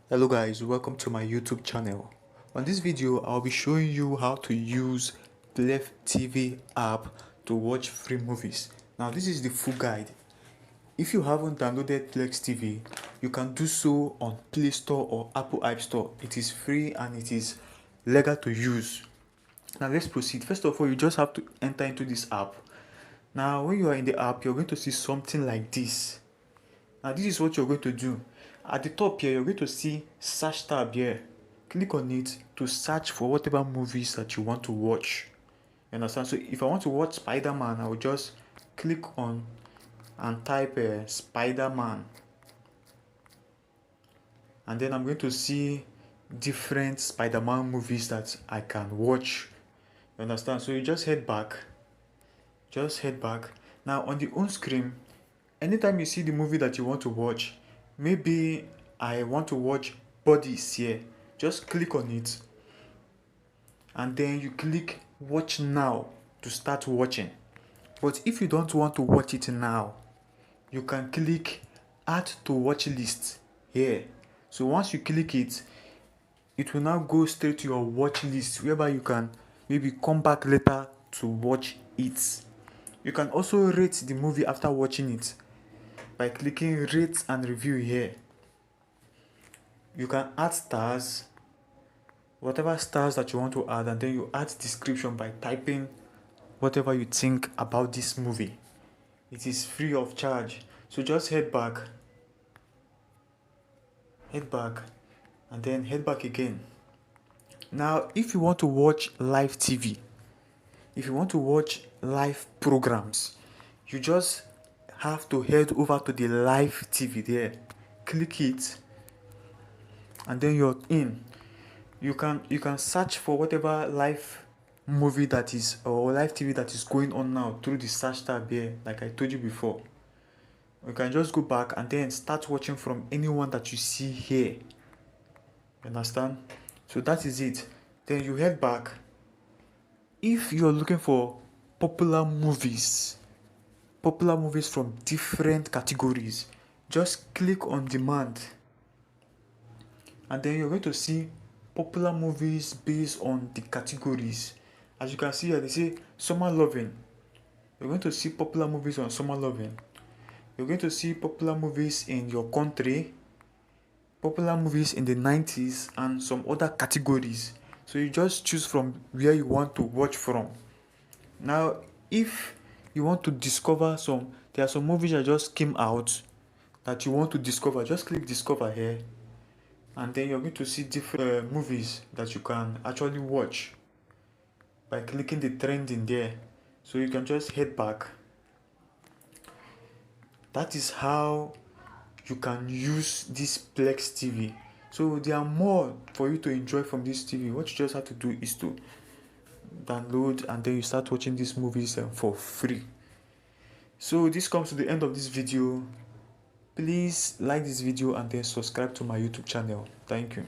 Hello guys, welcome to my YouTube channel. On this video, I'll be showing you how to use Plex TV app to watch free movies. Now this is the full guide. If you haven't downloaded Plex TV, you can do so on Play Store or Apple App Store. It is free and it is legal to use. Now let's proceed. First of all, you just have to enter into this app. Now when you are in the app, you're going to see something like this. Now this is what you're going to do. At the top here, you're going to see search tab here. Click on it to search for whatever movies that you want to watch. You understand? So if I want to watch Spider-Man, I will just click on and type Spider-Man. And then I'm going to see different Spider-Man movies that I can watch. You understand? So you just head back. Now on the home screen, anytime you see the movie that you want to watch, maybe I want to watch Bodies here, just click on it and then you click watch now to start watching. But if you don't want to watch it now, you can click add to watch list here. So once you click it, it will now go straight to your watch list, whereby you can maybe come back later to watch it. You can also rate the movie after watching it by clicking rate and review here. You can add stars, whatever stars that you want to add, and then you add description by typing whatever you think about this movie. It is free of charge. So just head back and then head back again. Now if you want to watch live TV, if you want to watch live programs, you just have to head over to the live TV there, click it, and then you're in. You can search for whatever live movie that is or live TV that is going on now through the search tab here, like I told you before. You can just go back and then start watching from anyone that you see here. You understand? So that is it. Then you head back. If you're looking for popular movies from different categories, just click on demand and then you're going to see popular movies based on the categories. As you can see here, they say summer loving. You're going to see popular movies on summer loving. You're going to see popular movies in your country, popular movies in the 90s, and some other categories. So you just choose from where you want to watch from. Now if you want to discover there are some movies that just came out that you want to discover, just click discover here and then you're going to see different movies that you can actually watch by clicking the trending there. So you can just head back. That is how you can use this Plex TV. So there are more for you to enjoy from this TV. What you just have to do is to download and then you start watching these movies for free. So this comes to the end of this video. Please like this video and then subscribe to my YouTube channel. Thank you.